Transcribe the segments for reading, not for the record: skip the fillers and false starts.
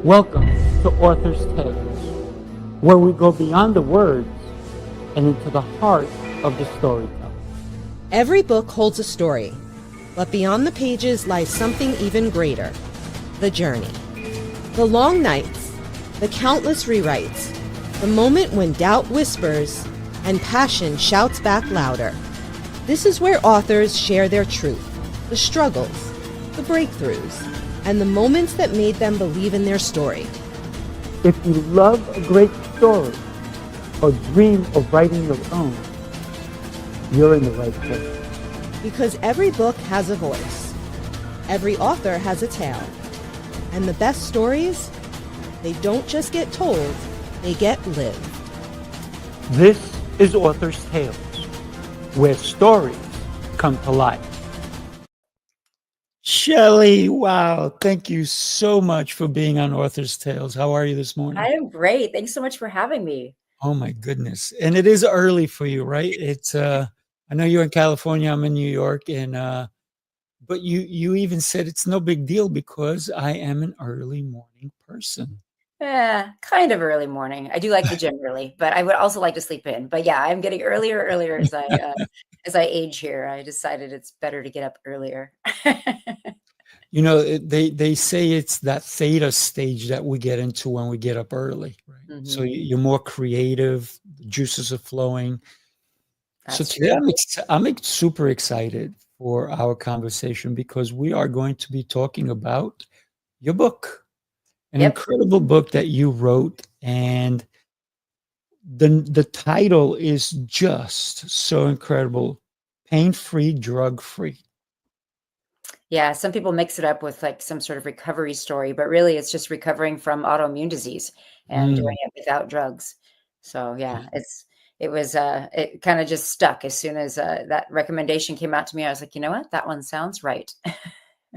Welcome to Author's Tales, where we go beyond the words and into the heart of the storyteller. Every book holds a story, but beyond the pages lies something even greater: the journey. The long nights, the countless rewrites, the moment when doubt whispers and passion shouts back louder. This is where authors share their truth, the struggles, the breakthroughs, and the moments that made them believe in their story. If you love a great story or dream of writing your own, you're in the right place. Because every book has a voice, every author has a tale, and the best stories, they don't just get told, they get lived. This is Author's Tales, where stories come to life. Shelly, wow, thank you so much for being on Author's Tales. How are you this morning? I am great. Thanks so much for having me. Oh my goodness. And it is early for you, right? It's I know you're in California, I'm in New York, and but you even said it's no big deal because I am an early morning person. Yeah, kind of early morning. I do like the gym early, but I would also like to sleep in. But yeah, I'm getting earlier as I age here. I decided it's better to get up earlier. You know, they say it's that theta stage that we get into when we get up early, right? So you're more creative, the juices are flowing. So That's today true. I'm super excited for our conversation because we are going to be talking about your book, an Yep. incredible book that you wrote, and the title is just so incredible: Pain-Free, Drug-Free. Yeah, some people mix it up with like some sort of recovery story, but really it's just recovering from autoimmune disease and doing it without drugs. So yeah, it kind of just stuck as soon as that recommendation came out to me. I was like, you know what? That one sounds right.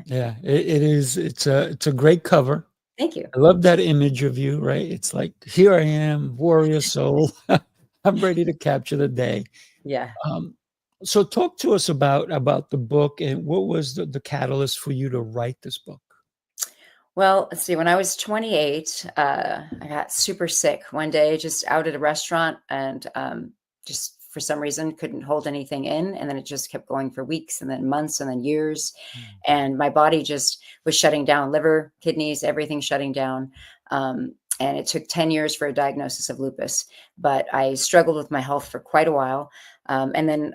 Yeah, it is. It's a great cover. Thank you. I love that image of you, right? It's like, here I am, warrior soul. I'm ready to capture the day. Yeah. Um, so talk to us about the book and what was the catalyst for you to write this book? Well, let's see. When I was 28, I got super sick one day, just out at a restaurant, and just for some reason couldn't hold anything in. And then it just kept going for weeks, and then months, and then years. And my body just was shutting down, liver, kidneys, everything shutting down. And it took 10 years for a diagnosis of lupus. But I struggled with my health for quite a while. And then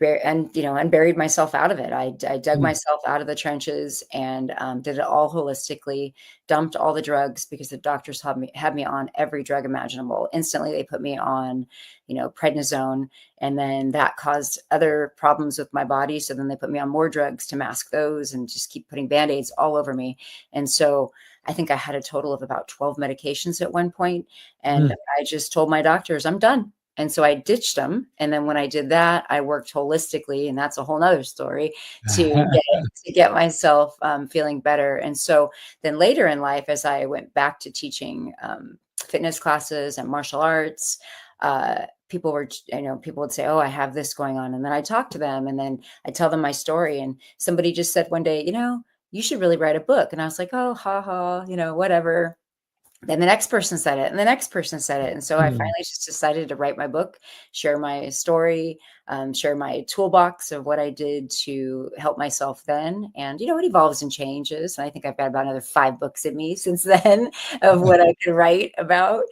and buried myself out of it. I dug Mm, myself out of the trenches and did it all holistically, dumped all the drugs because the doctors had me on every drug imaginable. Instantly, they put me on, prednisone, and then that caused other problems with my body. So then they put me on more drugs to mask those and just keep putting Band-Aids all over me. And so I think I had a total of about 12 medications at one point, and mm. I just told my doctors, I'm done. And so I ditched them. And then when I did that, I worked holistically, and that's a whole nother story to get myself feeling better. And so then later in life, as I went back to teaching fitness classes and martial arts, people would say, oh, I have this going on. And then I talk to them, and then I tell them my story. And somebody just said one day, you should really write a book. And I was like, oh, ha ha, whatever. Then the next person said it, and the next person said it. And so I finally just decided to write my book, share my story, share my toolbox of what I did to help myself then. And, it evolves and changes. And I think I've got about another 5 books in me since then of what I could write about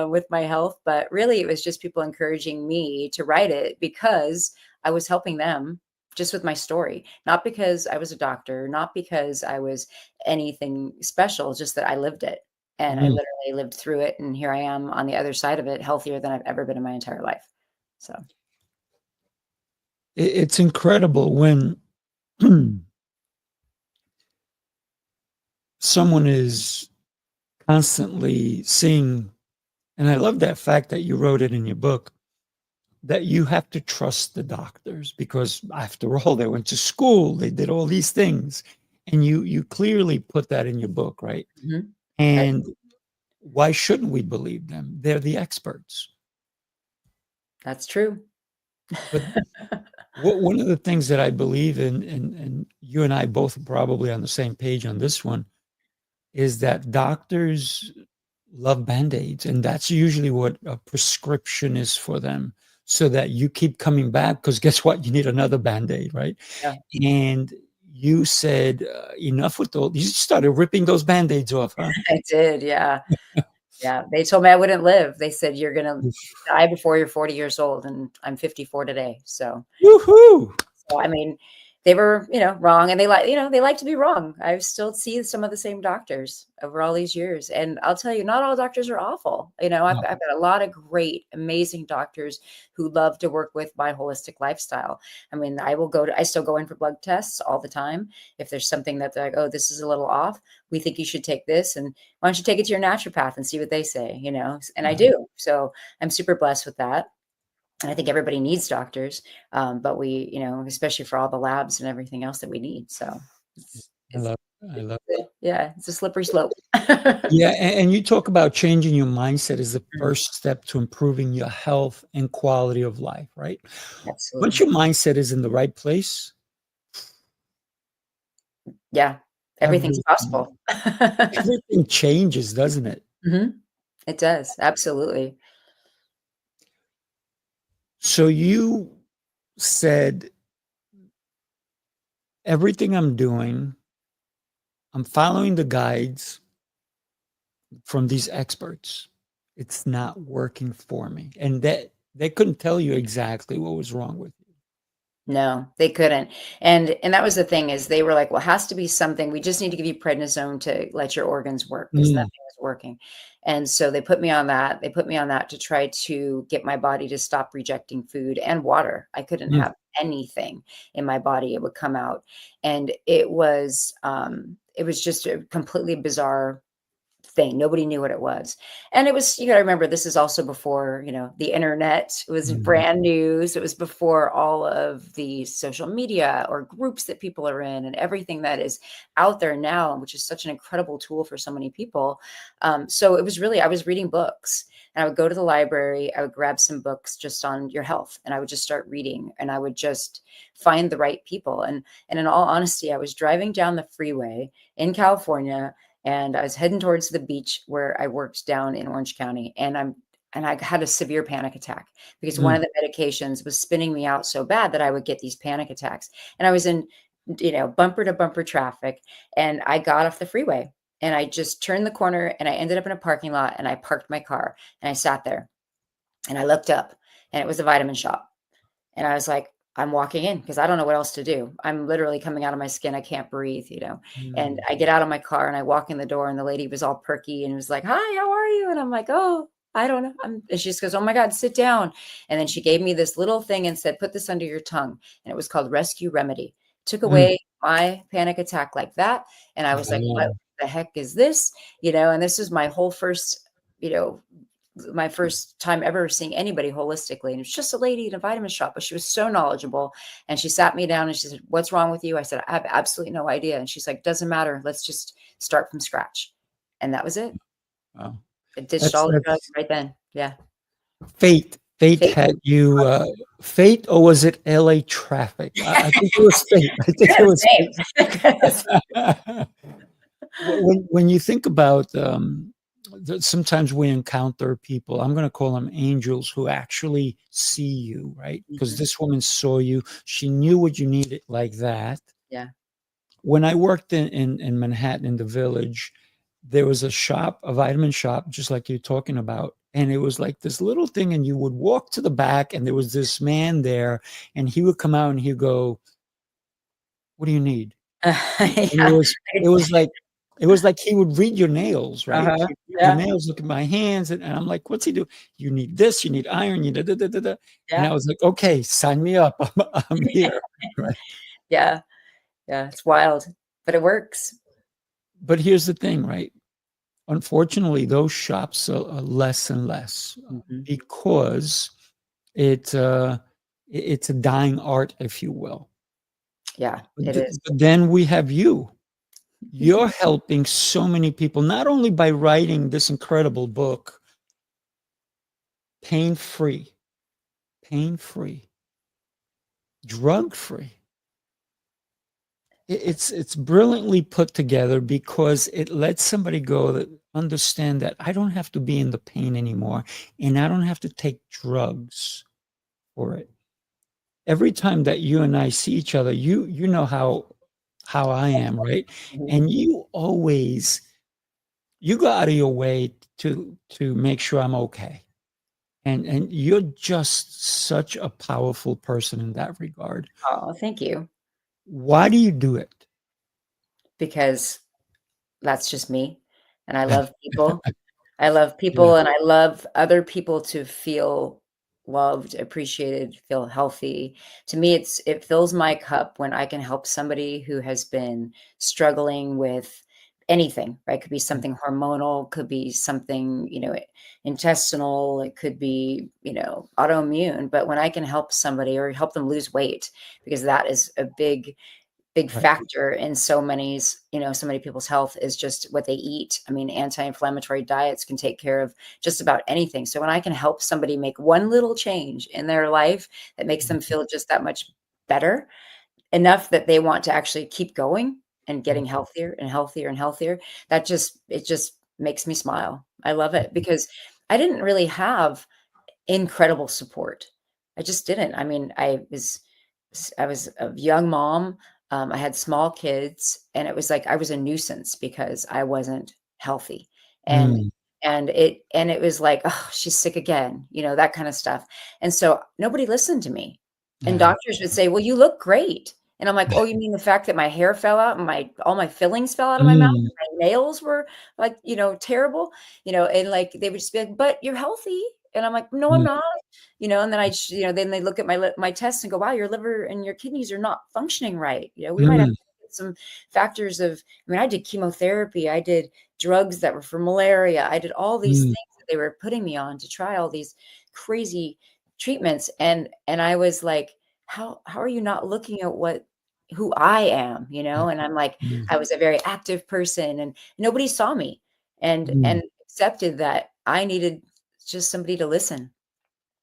with my health. But really, it was just people encouraging me to write it because I was helping them just with my story, not because I was a doctor, not because I was anything special, just that I lived it. And I Mm. literally lived through it, and here I am on the other side of it, healthier than I've ever been in my entire life. So, It's incredible when someone is constantly seeing, and I love that fact that you wrote it in your book, that you have to trust the doctors because after all, they went to school, they did all these things. And you clearly put that in your book, right? mhm, I And why shouldn't we believe them? They're the experts. that's true. But one of the things that I believe in, and you and I both are probably on the same page on this one, is that doctors love Band-Aids, and that's usually what a prescription is for them, so that you keep coming back, because guess what? You need another Band-Aid, right? Yeah, And you said, "Enough with those." You started ripping those Band-Aids off, huh? I did. Yeah. Yeah. They told me I wouldn't live. They said, "You're going to die before you're 40 years old." And I'm 54 today. Woohoo! So, I mean, they were, wrong, and they like to be wrong. I still see some of the same doctors over all these years, and I'll tell you, not all doctors are awful. I've got a lot of great, amazing doctors who love to work with my holistic lifestyle. I mean, I still go in for blood tests all the time. If there's something that they're like, "Oh, this is a little off. We think you should take this, and why don't you take it to your naturopath and see what they say?" And I do. So I'm super blessed with that. And I think everybody needs doctors, but we, especially for all the labs and everything else that we need. So it's, I it's, love I love yeah, it's a slippery slope. Yeah, and you talk about changing your mindset as the Mm, first step to improving your health and quality of life, right? Once absolutely. your mindset is in the right place, Yeah, everything's everything possible. everything changes, doesn't it? Mhm. It does. Absolutely. So you said, "Everything I'm doing, I'm following the guides from these experts. It's not working for me." And that they couldn't tell you exactly what was wrong with you. No, they couldn't. And that was the thing is they were like, "Well, it has to be something. We just need to give you prednisone to let your organs work because Mm, nothing is working." And so they put me on that. They put me on that to try to get my body to stop rejecting food and water. I couldn't mm, have anything in my body. It would come out. And it was just a completely bizarre thing. Nobody knew what it was. And it was, you got to remember, this is also before, the internet. It was mhm, brand new. So it was before all of the social media or groups that people are in and everything that is out there now, which is such an incredible tool for so many people. So it was really, I was reading books. And I would go to the library, I would grab some books just on your health, and I would just start reading, and I would just find the right people. And in all honesty, I was driving down the freeway in California, and I was heading towards the beach where I worked down in Orange County, and I had a severe panic attack because one mm, of the medications was spinning me out so bad that I would get these panic attacks. And I was in, bumper to bumper traffic, and I got off the freeway and I just turned the corner and I ended up in a parking lot, and I parked my car and I sat there and I looked up, and it was a vitamin shop. And I was like, I'm walking in because I don't know what else to do. I'm literally coming out of my skin. I can't breathe. And mm. I get out of my car and I walk in the door, and the lady was all perky and was like, "Hi, how are you?" And I'm like, "Oh, I don't know." And she just goes, "Oh my God, sit down." And then she gave me this little thing and said, "Put this under your tongue." And it was called Rescue Remedy. Took Mm. away my panic attack like that. And I was like, "What Wow. the heck is this?" And this was my whole you know, my first time ever seeing anybody holistically. And it was just a lady in a vitamin shop, but she was so knowledgeable. And she sat me down and she said, "What's wrong with you?" I said, "I have absolutely no idea." And she's like, "Doesn't matter. Let's just start from scratch." And that was it. Wow. I ditched That's all the drugs that's right then. Yeah. fate. Fate Fate. had you, fate, or was it LA traffic? I think it was fate. I think it was Same. when you think about, sometimes we encounter people, I'm gonna call them angels, who actually see you, right? Because Mhm. this woman saw you. She knew what you needed like that. Yeah. When I worked in Manhattan in the Village, there was a shop, a vitamin shop, just like you're talking about, and it was like this little thing, and you would walk to the back, and there was this man there, and he would come out and he'd go, "What do you need?" And Yeah. it was like he would read your nails, right? Uh-huh. He'd read your Yeah. nails, look at my hands, and I'm like, "What's he do? You need this, you need iron, you da da da da da." And I Yeah. was like, "Okay, sign me up. I'm here." Right? Yeah. Yeah. It's wild, but it works. But here's the thing, right? Unfortunately, those shops are less and less, Mhm. because it, it's a dying art, if you will. Yeah, But it is. but then we have you. You're helping so many people, not only by writing this incredible book, pain-free, pain-free, drug-free. it's brilliantly put together because it lets somebody go that understand that I don't have to be in the pain anymore, and I don't have to take drugs for it. Every time that you and I see each other, you know how I am, right? Mhm. And you go out of your way to make sure I'm okay. And you're just such a powerful person in that regard. Oh, thank you. Why do you do it? Because that's just me, and I love people. I love Yeah. people, and I love other people to feel loved, appreciated, feel healthy. To me, it fills my cup when I can help somebody who has been struggling with anything, right? Could be something hormonal, could be something, intestinal, it could be, autoimmune. But when I can help somebody or help them lose weight, because that is a big Right. factor in so many people's health is just what they eat. I mean, anti-inflammatory diets can take care of just about anything. So when I can help somebody make one little change in their life that makes them feel just that much better, enough that they want to actually keep going and getting healthier and healthier and healthier, it just makes me smile. I love it because I didn't really have incredible support. I just didn't. I mean, I was a young mom. I had small kids, and it was like I was a nuisance because I wasn't healthy. And Mm, and it was like, oh, she's sick again, that kind of stuff. And so nobody listened to me. And yeah. doctors would say, "Well, you look great." And I'm like, "Oh, you mean the fact that my hair fell out and my all my fillings fell out of my mouth, Mm, my nails were like, terrible?" And like they would just be like, "But you're healthy." And I'm like, "No, I'm mm, not." And then then they look at my tests and go, "Wow, your liver and your kidneys are not functioning right. We might have mm, to get some factors of." I mean, I did chemotherapy, I did drugs that were for malaria, I did all these mm, things that they were putting me on to try all these crazy treatments, and I was like, "How are you not looking at who I am?" And I'm like, mm, I was a very active person, and nobody saw me mm, and accepted that I needed just somebody to listen.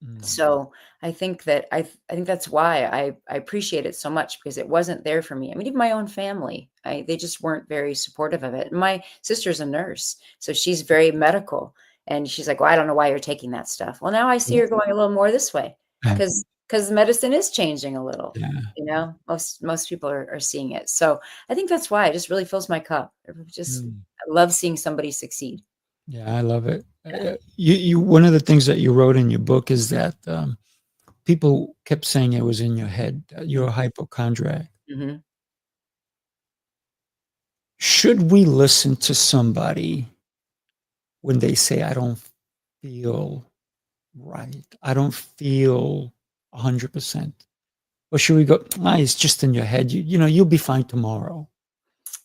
mm. So I think that's why I appreciate it so much because it wasn't there for me. I mean, even my own family, they just weren't very supportive of it. My sister's a nurse, so she's very medical, and she's like, "Well, I don't know why you're taking that stuff." Well, now I see Yeah. her going a little more this way Yeah. because medicine is changing a little. Yeah. Most people are seeing it. So I think that's why it just really fills my cup. Mm. I love seeing somebody succeed. Yeah, I love it. Yeah. You one of the things that you wrote in your book is that people kept saying it was in your head. You're a hypochondriac. Mhm. Should we listen to somebody when they say, "I don't feel right. I don't feel 100%." Or should we go, it's just in your head. You'll be fine tomorrow."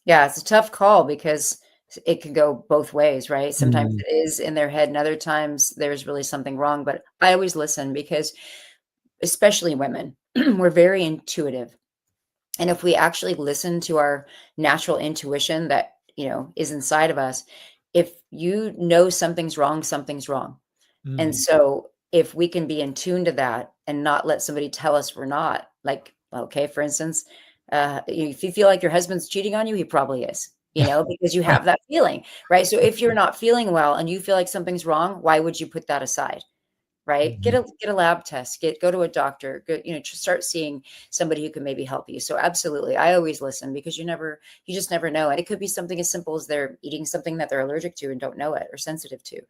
Yeah, it's a tough call because it can go both ways, right? Sometimes Mm, it is in their head, and other times there's really something wrong. But I always listen because, especially women, we're very intuitive. And if we actually listen to our natural intuition that, is inside of us, if you know something's wrong, something's wrong. And mm, so if we can be in tune to that and not let somebody tell us we're not, like, okay, for instance, if you feel like your husband's cheating on you, he probably is, because you have that feeling, right? So if you're not feeling well and you feel like something's wrong, why would you put that aside? Right? Get mhm, a lab test, go to a doctor, start seeing somebody who can maybe help you. So absolutely. I always listen because you just never know. And it could be something as simple as they're eating something that they're allergic to and don't know it or sensitive to,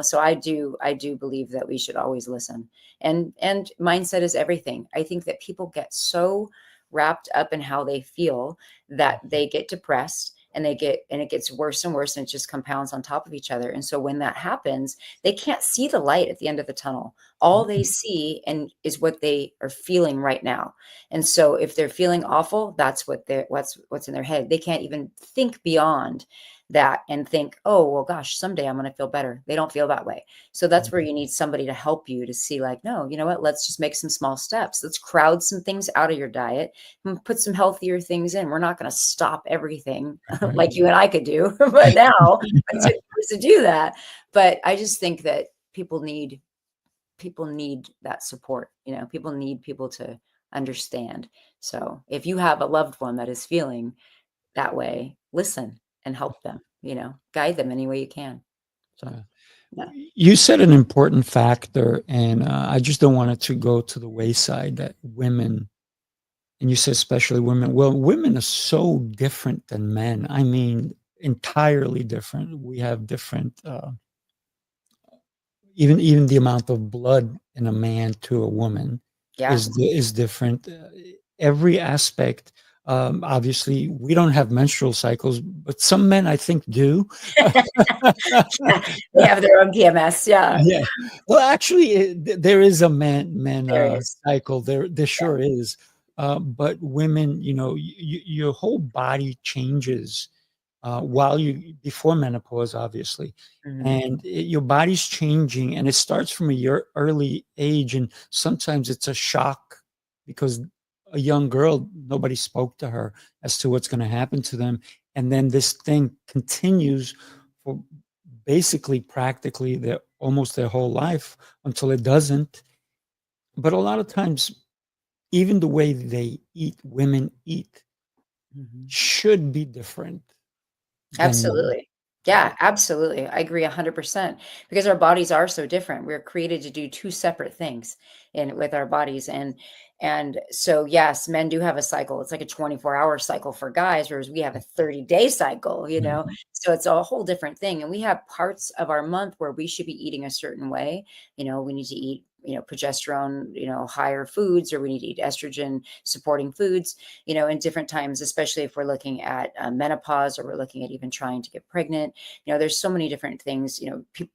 So I do believe that we should always listen. And mindset is everything. I think that people get so wrapped up in how they feel that they get depressed and it gets worse and worse and it just compounds on top of each other. And so when that happens, they can't see the light at the end of the tunnel. All they mhm, see and is what they are feeling right now. And so if they're feeling awful, that's what's in their head. They can't even think beyond that and think, "Oh, well, gosh, someday I'm going to feel better." They don't feel that way. So that's where mhm, you need somebody to help you to see, like, no, you know what? Let's just make some small steps. Let's crowd some things out of your diet and put some healthier things in. We're not going to stop everything right. like you and I could do, but now it took years to do that. But I just think that people need that support. People need people to understand. So if you have a loved one that is feeling that way, listen and help them, guide them any way you can. So, Yeah. yeah. You said an important factor, and I just don't want it to go to the wayside that women, and you said especially women, well, women are so different than men. I mean, entirely different. We have different, even the amount of blood in a man to a woman Yeah. is different. Every aspect. Obviously, we don't have menstrual cycles, but some men I think do. They have their own PMS. Yeah, Yeah. Well, actually, there is a man there is. cycle. There sure is. But women, your whole body changes while you before menopause, obviously, Mhm. and your body's changing, and it starts from a early age, and sometimes it's a shock because a young girl, nobody spoke to her as to what's going to happen to them, and then this thing continues for basically practically their whole life until it doesn't. But a lot of times, even the way they eat, women eat, Mhm. should be different than men. Absolutely. Yeah, absolutely. I agree 100% because our bodies are so different. We're created to do two separate things in with our bodies. And so yes, men do have a cycle. It's like a 24-hour cycle for guys, whereas we have a 30-day cycle. Mhm. So it's a whole different thing. And we have parts of our month where we should be eating a certain way. We need to eat, progesterone, higher foods, or we need to eat estrogen supporting foods, in different times, especially if we're looking at menopause, or we're looking at even trying to get pregnant. There's so many different things.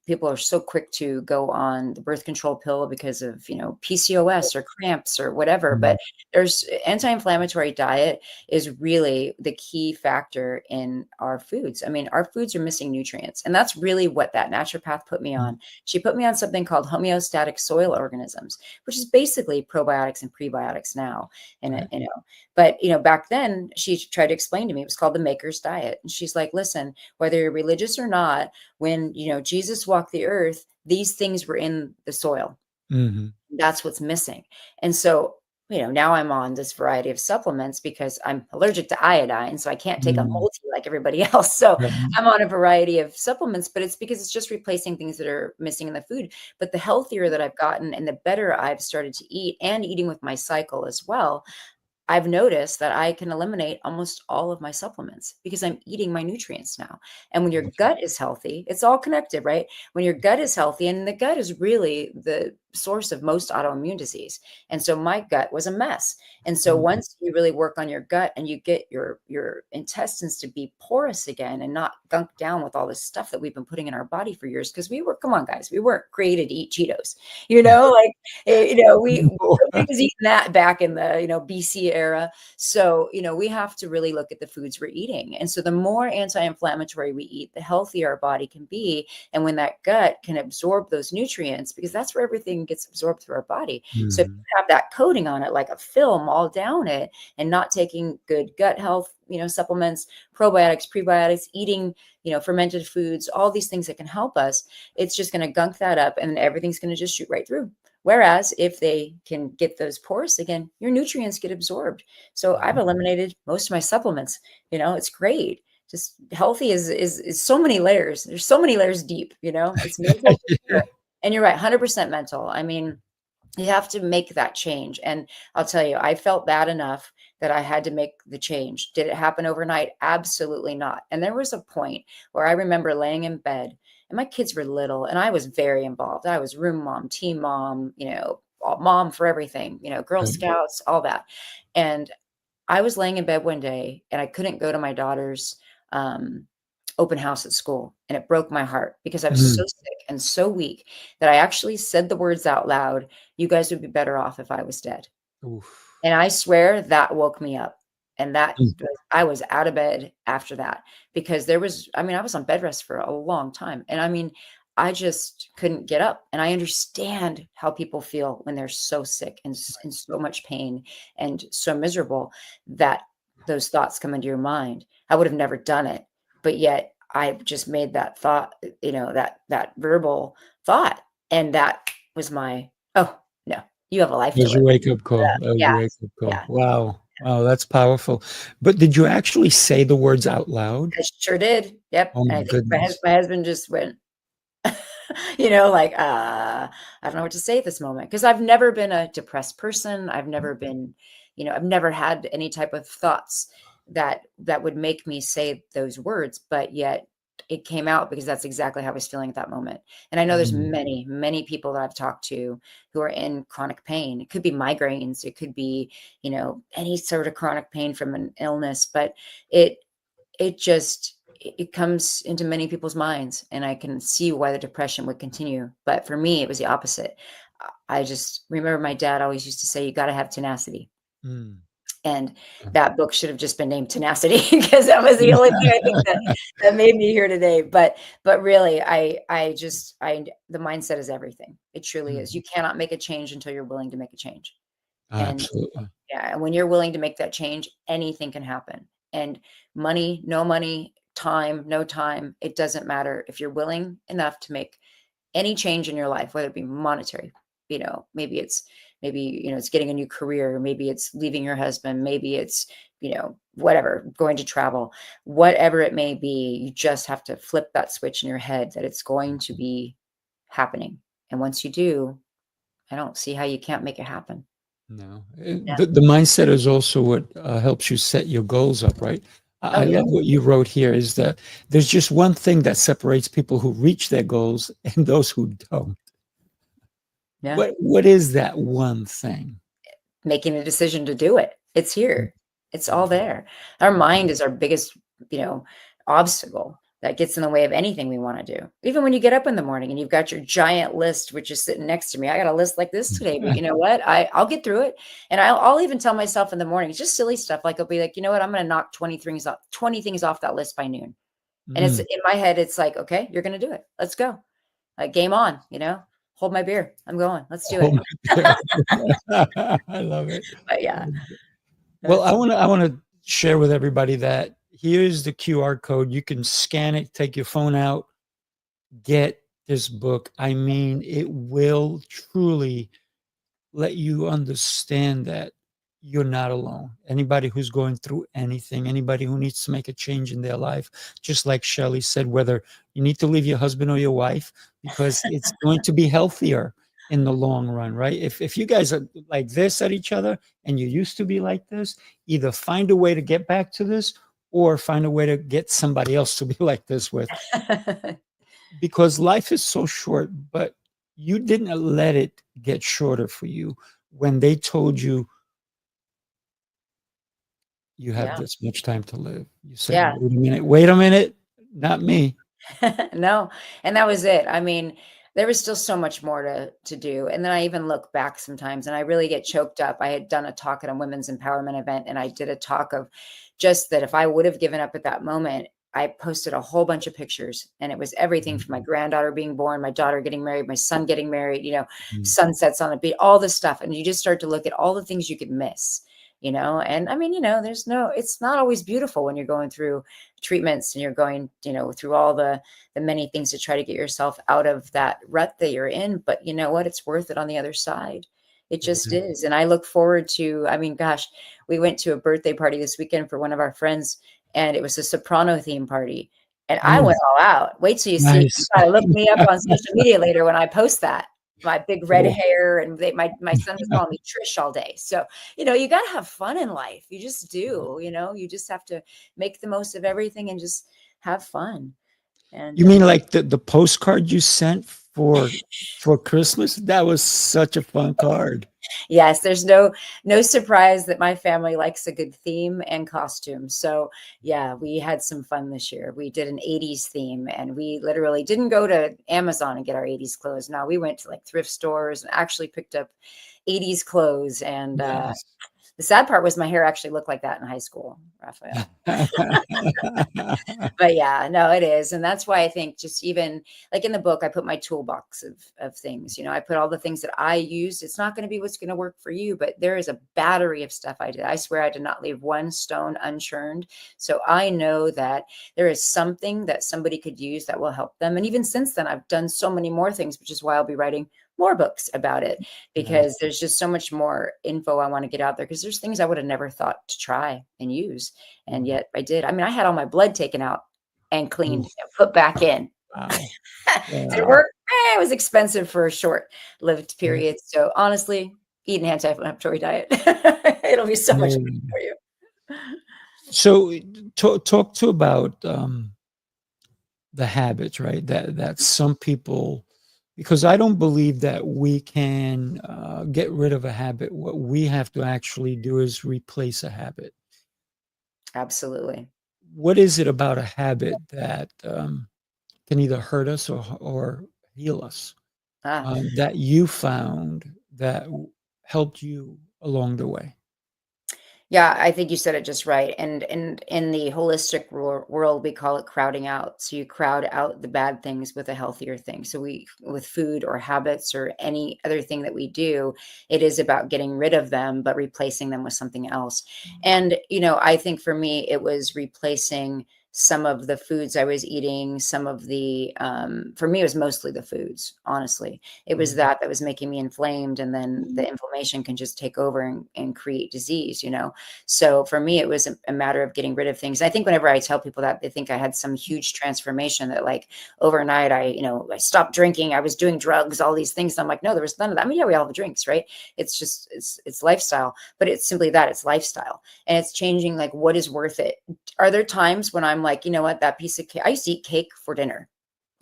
People are so quick to go on the birth control pill because of, PCOS or cramps or whatever. Mhm. But there's anti-inflammatory diet is really the key factor in our foods. I mean, our foods are missing nutrients. And that's really what that naturopath put me on. She put me on something called homeostatic soil organisms, which is basically probiotics and prebiotics now. And Right. but back then she tried to explain to me, it was called the maker's diet. And she's like, listen, whether you're religious or not, when Jesus walked the earth, these things were in the soil. Mhm. That's what's missing. And so, now I'm on this variety of supplements because I'm allergic to iodine. So I can't take a Mm. multi like everybody else. So Right. I'm on a variety of supplements, but it's because it's just replacing things that are missing in the food. But the healthier that I've gotten and the better I've started to eat, and eating with my cycle as well, I've noticed that I can eliminate almost all of my supplements because I'm eating my nutrients now. And when your Gotcha. gut is healthy, it's all connected, right? When your gut is healthy, and the gut is really the source of most autoimmune disease. And so my gut was a mess. And so Mm. once you really work on your gut and you get your intestines to be porous again and not gunk down with all this stuff that we've been putting in our body for years, because come on, guys, we weren't created to eat Cheetos, like, nobody was eating that back in the, BC era. So, we have to really look at the foods we're eating. And so the more anti-inflammatory we eat, the healthier our body can be. And when that gut can absorb those nutrients, because that's where everything gets absorbed through our body. So if you Mhm. have that coating on it, like a film all down it, and not taking good gut health, supplements, probiotics, prebiotics, eating, fermented foods, all these things that can help us, it's just going to gunk that up, and everything's going to just shoot right through. Whereas if they can get those pores again, your nutrients get absorbed. So I've Mhm. eliminated most of my supplements. It's great. Just healthy is so many layers. There's so many layers deep. It's mental for sure. And you're right, 100% mental. I mean, you have to make that change. And I'll tell you, I felt bad enough that I had to make the change. Did it happen overnight? Absolutely not. And there was a point where I remember laying in bed, and my kids were little, and I was very involved. I was room mom, team mom, mom for everything, Girl Right. Scouts, all that. And I was laying in bed one day, and I couldn't go to my daughter's um, open house at school. And it broke my heart because I was so Mm. sick and so weak that I actually said the words out loud, you guys would be better off if I was dead. Oof. And I swear that woke me up. And Mm. I was out of bed after that, because I was on bed rest for a long time. And I mean, I just couldn't get up. And I understand how people feel when they're so sick and in so much pain and so miserable that those thoughts come into your mind. I would have never done it, but yet I just made that thought, that verbal thought. And that was my, oh, no. You have a life to There's live. your wake-up call. That was Yeah. your wake-up call. Yeah. Wow. Wow, that's powerful. But did you actually say the words out loud? I sure did. Yep. Oh And my I think goodness. my husband just went, like, I don't know what to say at this moment. Because I've never been a depressed person. I've never been, I've never had any type of thoughts that would make me say those words, but yet it came out because that's exactly how I was feeling at that moment. And I know there's Mm, many, many people that I've talked to who are in chronic pain. It could be migraines, it could be, any sort of chronic pain from an illness, but it it comes into many people's minds, and I can see why the depression would continue. But for me, it was the opposite. I just remember my dad always used to say, you got to have tenacity. mm. And that book should have just been named Tenacity because that was the only thing I think that made me here today. But really, the mindset is everything. It truly is. You Mhm. cannot make a change until you're willing to make a change. And Absolutely. yeah, and when you're willing to make that change, anything can happen. And money, no money, time, no time, it doesn't matter. If you're willing enough to make any change in your life, whether it be monetary, maybe it's getting a new career, maybe it's leaving your husband, maybe it's, whatever, going to travel, whatever it may be, you just have to flip that switch in your head that it's going to be happening. And once you do, I don't see how you can't make it happen. No. Yeah. The mindset is also what helps you set your goals up, right? Oh I yeah. love what you wrote here is that there's just one thing that separates people who reach their goals and those who don't. Yeah. What is that one thing? Making a decision to do it. It's here. It's all Mhm. there. Our mind is our biggest, you know, obstacle that gets in the way of anything we want to do. Even when you get up in the morning and you've got your giant list, which is sitting next to me. I got a list like this today, but you know what? I'll get through it. And I'll even tell myself in the morning, it's just silly stuff. Like I'll be like, you know what? I'm going to knock 20 things off that list by noon. And it's Mm. in my head, it's like, okay, you're going to do it. Let's go. Game on, hold my beer. I'm going. Let's do Oh it. my God. I love it. But yeah, Well, that's I want to share with everybody that here's the QR code. You can scan it, take your phone out, get this book. I mean, it will truly let you understand that you're not alone. Anybody who's going through anything, anybody who needs to make a change in their life, just like Shelly said, whether you need to leave your husband or your wife, because it's going to be healthier in the long run, right? If you guys are like this at each other and you used to be like this, either find a way to get back to this or find a way to get somebody else to be like this with, because life is so short, but you didn't let it get shorter for you when they told you you have yeah, this much time to live. You said, yeah. wait a minute, not me. No, and that was it. I mean, there was still so much more to do. And then I even look back sometimes and I really get choked up. I had done a talk at a women's empowerment event and I did a talk of just that if I would have given up at that moment, I posted a whole bunch of pictures and it was everything from my Mhm, granddaughter being born, my daughter getting married, my son getting married, mhm. sunsets on a beach, all this stuff. And you just start to look at all the things you could miss, and I mean, it's not always beautiful when you're going through treatments and you're going, through all the many things to try to get yourself out of that rut that you're in. But you know what? It's worth it on the other side. It It just is. is. And I look forward to, I mean, gosh, we went to a birthday party this weekend for one of our friends, and it was a soprano theme party. And I Mm, went all out. Wait till you see it. You nice. gotta look me up on social media later when I post that. My big red Cool. hair, and my son was calling me Trish all day. So, you got to have fun in life. You just do, you just have to make the most of everything and just have fun. And You mean like the postcard you sent for Christmas? That was such a fun card. yes, there's no surprise that my family likes a good theme and costume. So yeah, we had some fun this year. We did an 80s theme and we literally didn't go to Amazon and get our 80s clothes. No, we went to like thrift stores and actually picked up 80s clothes. And Nice. the sad part was my hair actually looked like that in high school, Raphael. But yeah, no, it is. And that's why I think just even like in the book, I put my toolbox of things, I put all the things that I used. It's not going to be what's going to work for you, but there is a battery of stuff I did. I swear I did not leave one stone unturned. So I know that there is something that somebody could use that will help them. And even since then, I've done so many more things, which is why I'll be writing more books about it, Yeah. because there's just so much more info I want to get out there, because there's things I would have never thought to try and use. And Mm. yet I did. I mean, I had all my blood taken out and cleaned Oof. and put back in. Wow. Did it Wow. work? It was expensive for a short-lived Yeah. period. So honestly, eat an anti-inflammatory diet. It'll be so much better Yeah. for you. So talk to about the habits, right? That some people, because I don't believe that we can get rid of a habit. What we have to actually do is replace a habit. Absolutely. What is it about a habit that can either hurt us or heal us, Ah. that you found that helped you along the way? Yeah, I think you said it just right. And in the holistic world, we call it crowding out. So you crowd out the bad things with a healthier thing. So we, with food or habits or any other thing that we do, it is about getting rid of them, but replacing them with something else. And, I think for me, it was replacing some of the foods I was eating, some of the, for me, it was mostly the foods, honestly. It was Mhm. that was making me inflamed. And then the inflammation can just take over and create disease. So for me, it was a matter of getting rid of things. I think whenever I tell people that, they think I had some huge transformation, that like overnight I stopped drinking, I was doing drugs, all these things. And I'm like, no, there was none of that. I mean, yeah, we all have drinks, right? It's just, it's lifestyle, but it's simply that, it's lifestyle. And it's changing, like, what is worth it? Are there times when I'm like, you know what, that piece of cake, I used to eat cake for dinner.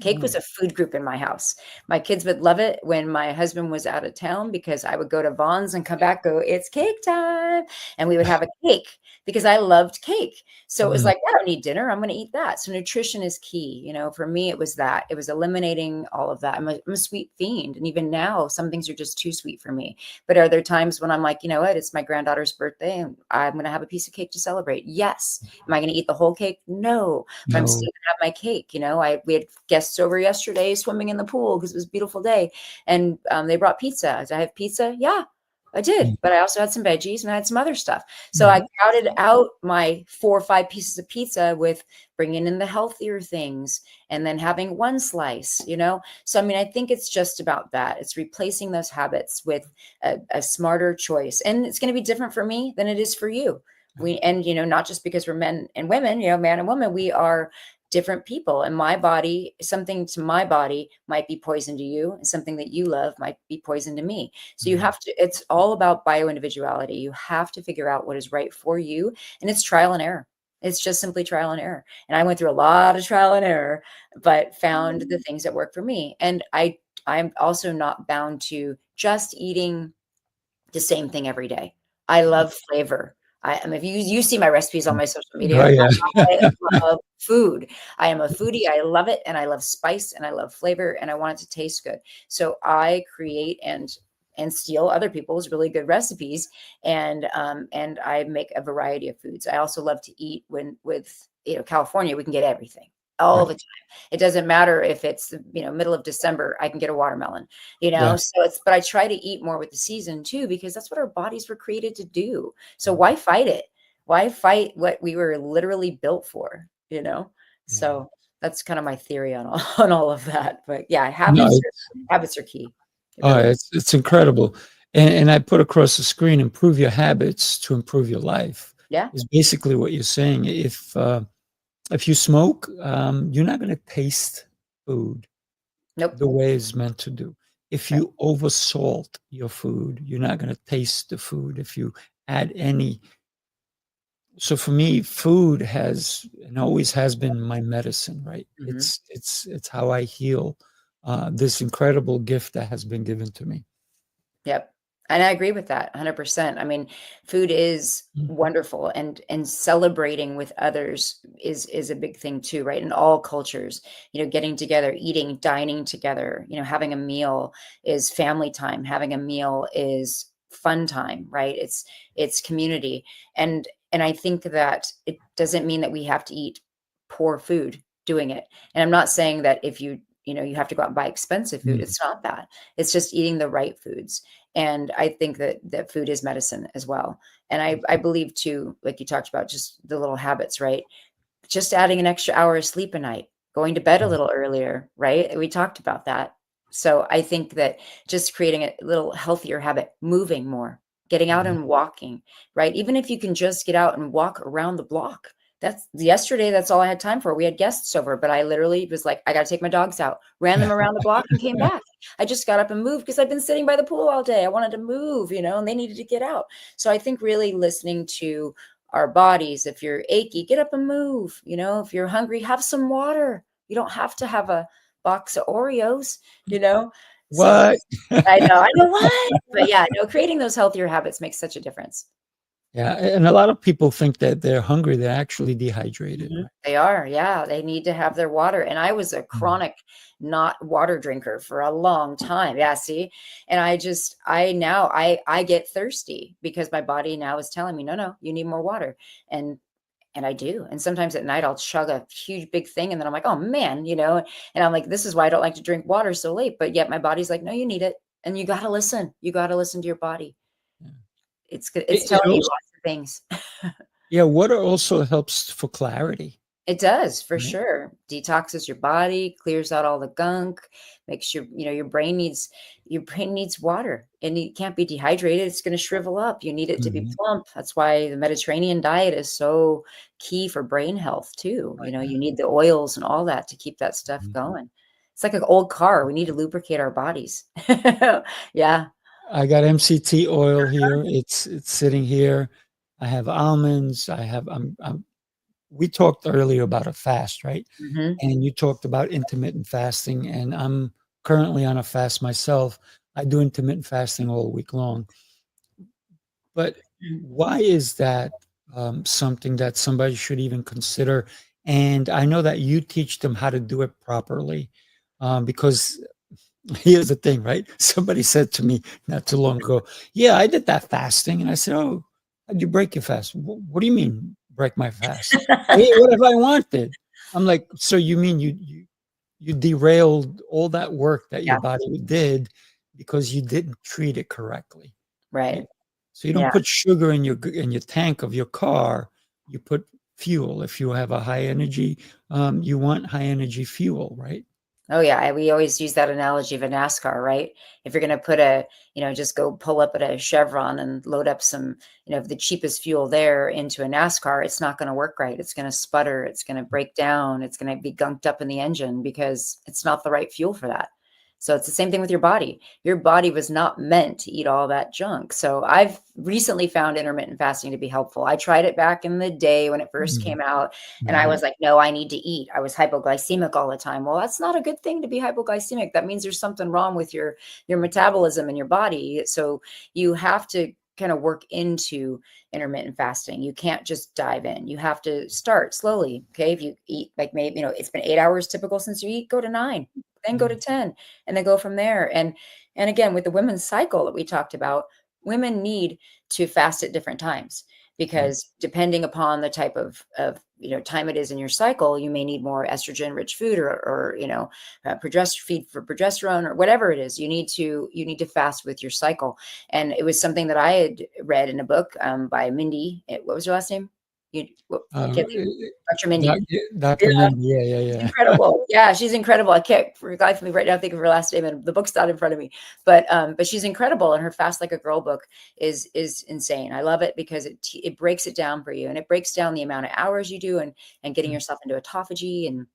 Cake was Mm. a food group in my house. My kids would love it when my husband was out of town, because I would go to Vaughn's and come back, go, it's cake time. And we would have a cake because I loved cake. So it was Mm. like, I don't need dinner. I'm going to eat that. So nutrition is key. For me, it was that. It was eliminating all of that. I'm a sweet fiend. And even now, some things are just too sweet for me. But are there times when I'm like, you know what? It's my granddaughter's birthday and I'm going to have a piece of cake to celebrate? Yes. Am I going to eat the whole cake? No. But I'm still No. gonna have my cake. We had guests over yesterday swimming in the pool because it was a beautiful day, and they brought pizza. Did I have pizza? Yeah, I did. Mm. But I also had some veggies and I had some other stuff. So I Mhm. crowded out my 4 or 5 pieces of pizza with bringing in the healthier things and then having one slice. So I mean, I think it's just about that. It's replacing those habits with a smarter choice, and it's going to be different for me than it is for you. Not just because we're men and women, man and woman, we are different people. And my body, something to my body might be poison to you, and something that you love might be poison to me. So you Mhm. have to, it's all about bio-individuality. You have to figure out what is right for you. And it's trial and error. It's just simply trial and error. And I went through a lot of trial and error, but found the things that work for me. And I'm also not bound to just eating the same thing every day. I love flavor. I mean, if you see my recipes on my social Oh, media, yeah. I love food. I am a foodie. I love it, and I love spice, and I love flavor, and I want it to taste good. So I create and steal other people's really good recipes, and I make a variety of foods. I also love to eat with California. We can get everything all Right. the time. It doesn't matter if it's middle of December. I can get a watermelon. Yeah. So but I try to eat more with the season too, because that's what our bodies were created to do. So why fight it? Why fight what we were literally built for? Yeah. So that's kind of my theory on all, on all of that. But yeah, No, habits are key. It oh, really is. it's incredible. And I put across the screen, improve your habits to improve your life Yeah. is basically what you're saying. If you smoke, you're not gonna taste food Nope. the way it's meant to do. If Right. you oversalt your food, you're not gonna taste the food. If you add any, so for me, food has and always has been my medicine, right? Mhm. It's how I heal, this incredible gift that has been given to me. Yep. And I agree with that 100%. I mean, food is Mm. wonderful, and celebrating with others is a big thing too, right? In all cultures, getting together, eating, dining together, having a meal is family time. Having a meal is fun time, right? It's community. And I think that it doesn't mean that we have to eat poor food doing it. And I'm not saying that if you have to go out and buy expensive food. Mm. It's not that. It's just eating the right foods. And I think that food is medicine as well. And I believe too, like you talked about, just the little habits, right? Just adding an extra hour of sleep a night, going to bed a Mm. little earlier, right? We talked about that. So I think that just creating a little healthier habit, moving more, getting out Mhm. and walking, right? Even if you can just get out and walk around the block. That's yesterday. That's all I had time for. We had guests over, but I literally was like, I got to take my dogs out, ran them around the block and came back. I just got up and moved because I've been sitting by the pool all day. I wanted to move, and they needed to get out. So I think really listening to our bodies, if you're achy, get up and move. If you're hungry, have some water. You don't have to have a box of Oreos, you know? So What? I know what? But yeah, no, creating those healthier habits makes such a difference. Yeah, and a lot of people think that they're hungry, they're actually dehydrated, Mhm. right? They are, yeah, they need to have their water, and I was a Mm, chronic not water drinker for a long time. Yeah, see? And I get thirsty because my body now is telling me, "No, no, you need more water." And I do. And sometimes at night I'll chug a huge big thing and then I'm like, "Oh man," and I'm like, "This is why I don't like to drink water so late." But yet my body's like, "No, you need it." And you got to listen. You got to listen to your body. yeah. It's It telling you also lots of things. yeah, water also helps for clarity, It does, for right? sure. Detoxes your body, clears out all the gunk, makes your brain needs water and it can't be dehydrated. It's going to shrivel up. You need it to be Mhm. plump. That's why the Mediterranean diet is so key for brain health too. Oh, yeah. You need the oils and all that to keep that stuff Mhm. going. It's like an old car. We need to lubricate our bodies. Yeah. I got MCT oil here, it's sitting here. I have almonds, I have I'm we talked earlier about a fast, right? Hmm. And you talked about intermittent fasting, and I'm currently on a fast myself. I do intermittent fasting all week long. But why is that something that somebody should even consider? And I know that you teach them how to do it properly, because here's the thing, right? Somebody said to me not too long ago, "Yeah, I did that fasting," and I said, "Oh, how'd you break your fast? What do you mean break my fast? I ate whatever I wanted." I'm like, "So you mean you derailed all that work that your Yeah. body did because you didn't treat it correctly, Right. right? So you don't Yeah. put sugar in your tank of your car, you put fuel. If you have a high energy, you want high energy fuel, right?" Oh yeah, we always use that analogy of a NASCAR, right? If you're going to just go pull up at a Chevron and load up some, the cheapest fuel there into a NASCAR, it's not going to work right. It's going to sputter. It's going to break down. It's going to be gunked up in the engine because it's not the right fuel for that. So it's the same thing with your body. Your body was not meant to eat all that junk. So I've recently found intermittent fasting to be helpful. I tried it back in the day when it first Mhm. came out. And I Right. was like, no, I need to eat. I was hypoglycemic all the time. Well, that's not a good thing to be hypoglycemic. That means there's something wrong with your metabolism in your body. So you have to kind of work into intermittent fasting. You can't just dive in. You have to start slowly. Okay. If you eat like maybe, it's been 8 hours typical since you eat, go to 9, then go to Mhm. 10, and then go from there. And again, with the women's cycle that we talked about, women need to fast at different times Right. because depending upon the type of time it is in your cycle, you may need more estrogen rich food or feed for progesterone or whatever it is. You need to fast with your cycle. And it was something that I had read in a book by Mindy. What was her last name? I Uh, can't think. Dr. Mindy. Dr. Mindy, yeah, yeah, She's yeah. incredible. Yeah, she's incredible. I can't for the life of me right now think of her last name, and the book's not in front of me. But she's incredible, and her Fast Like a Girl book is insane. I love it because it breaks it down for you, and it breaks down the amount of hours you do, and getting Mm, yourself into autophagy and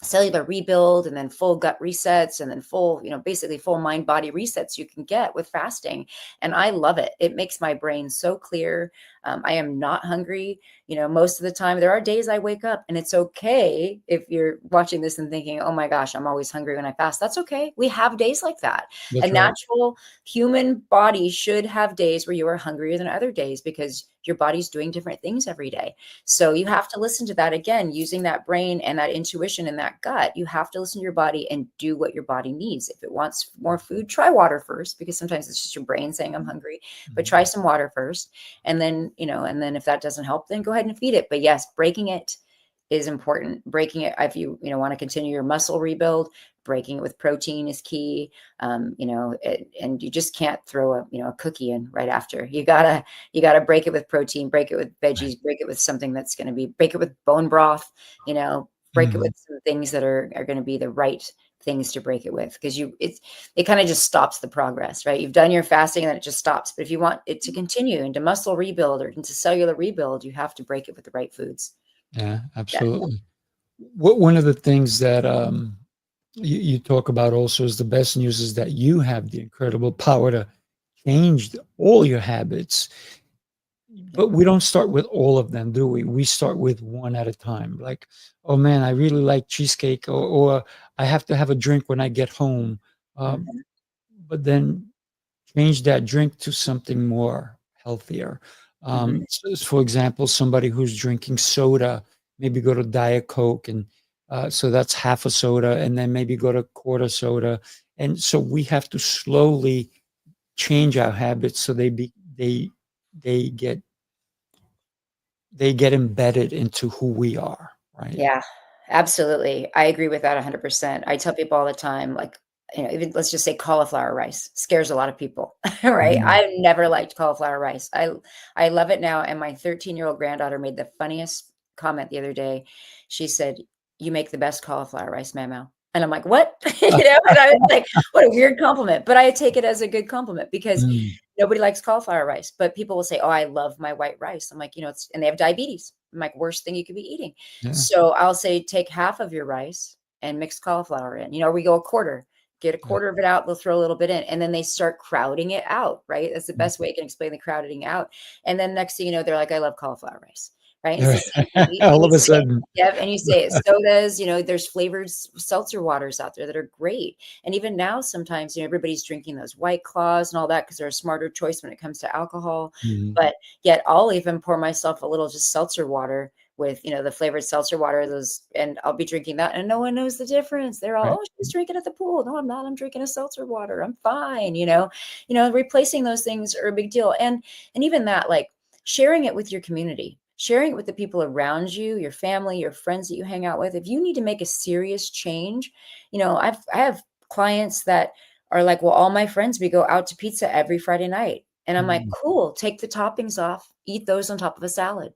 cellular rebuild and then full gut resets and then full basically full mind body resets you can get with fasting. And I love it. It makes my brain so clear. I am not hungry most of the time. There are days I wake up, and it's okay if you're watching this and thinking, oh my gosh, I'm always hungry when I fast. That's okay. We have days like that. A that's right. natural human body should have days where you are hungrier than other days because your body's doing different things every day. So you have to listen to that again, using that brain and that intuition and that gut. You have to listen to your body and do what your body needs. If it wants more food, try water first, because sometimes it's just your brain saying I'm hungry, but try Mhm. some water first. And then if that doesn't help, then go ahead and feed it. But yes, breaking it is important. Breaking it, if you want to continue your muscle rebuild, breaking it with protein is key. And you just can't throw a cookie in right after. You gotta break it with protein, break it with Right. veggies, break it with something that's going to be, break it with bone broth, break it with Mhm. some things that are going to be the right things to break it with, because it kind of just stops the progress, right? You've done your fasting and then it just stops. But if you want it to continue into muscle rebuild or into cellular rebuild, you have to break it with the right foods. Yeah, Yeah. absolutely. One of the things that you talk about also is the best news is that you have the incredible power to change all your habits. But we don't start with all of them, do we? We start with one at a time. Like, oh man, I really like cheesecake, or I have to have a drink when I get home. Um, Mhm. but then change that drink to something more healthier. Mhm. For example, somebody who's drinking soda, maybe go to Diet Coke, and so that's half a soda, and then maybe go to quarter soda. And so we have to slowly change our habits so they get they get embedded into who we are, right? Yeah, absolutely. I agree with that 100%. I tell people all the time, like, even let's just say cauliflower rice scares a lot of people, right? Mhm. I've never liked cauliflower rice. I love it now. And my 13-year-old granddaughter made the funniest comment the other day. She said, "You make the best cauliflower rice, Mamo." And I'm like, "What?" And I was like, what a weird compliment. But I take it as a good compliment, because Mm, nobody likes cauliflower rice. But people will say, "Oh, I love my white rice." I'm like, and they have diabetes. I'm like, worst thing you could be eating. yeah, So I'll say, take half of your rice and mix cauliflower in. We go a quarter, get a yeah, quarter of it out, they'll throw a little bit in, and then they start crowding it out, right? That's the mm. best way I can explain the crowding out. And then next thing you know, they're like, I love cauliflower rice, right? And it's the same thing. All You of a say, sudden, yeah, and you say it, sodas, there's flavored seltzer waters out there that are great. And even now, sometimes, everybody's drinking those White Claws and all that because they're a smarter choice when it comes to alcohol. mhm, But yet I'll even pour myself a little just seltzer water with, the flavored seltzer water, those, and I'll be drinking that and no one knows the difference. They're all, right, "Oh, she's drinking at the pool." No, I'm not. I'm drinking a seltzer water. I'm fine. Replacing those things are a big deal. And even that, like, sharing it with your community, sharing it with the people around you, your family, your friends that you hang out with. If you need to make a serious change, I have clients that are like, "Well, all my friends, we go out to pizza every Friday night." And I'm like, mm, "Cool, take the toppings off, eat those on top of a salad."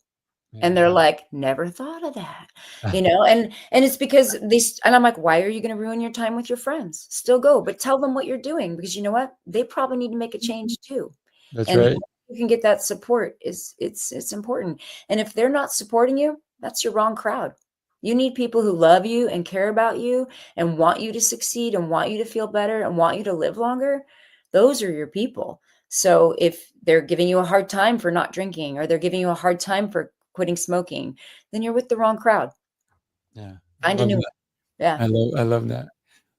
And yeah, they're like, "Never thought of that." And it's because and I'm like, "Why are you going to ruin your time with your friends? Still go, but tell them what you're doing, because you know what? They probably need to make a change too." that's And right. you can get that support is it's important. And if they're not supporting you, that's your wrong crowd. You need people who love you and care about you and want you to succeed and want you to feel better and want you to live longer. Those are your people. So if they're giving you a hard time for not drinking, or they're giving you a hard time for quitting smoking, then you're with the wrong crowd. Yeah, I Find a love new one. that. Yeah. I love that.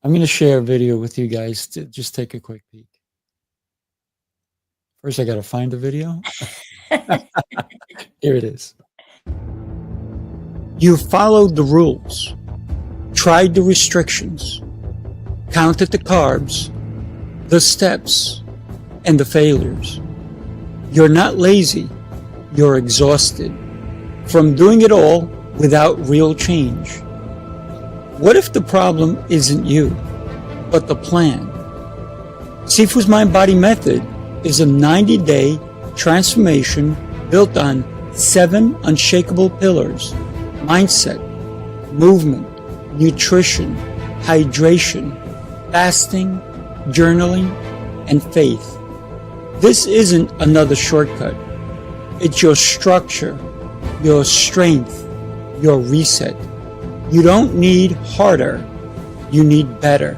I'm gonna share a video with you guys to just take a quick peek. First, I gotta find the video. Here it is. You followed the rules, tried the restrictions, counted the carbs, the steps, and the failures. You're not lazy, you're exhausted from doing it all without real change. What if the problem isn't you, but the plan? Sifu's Mind Body Method is a 90-day transformation built on 7 unshakable pillars: mindset, movement, nutrition, hydration, fasting, journaling, and faith. This isn't another shortcut. It's your structure, your strength, your reset. You don't need harder, you need better.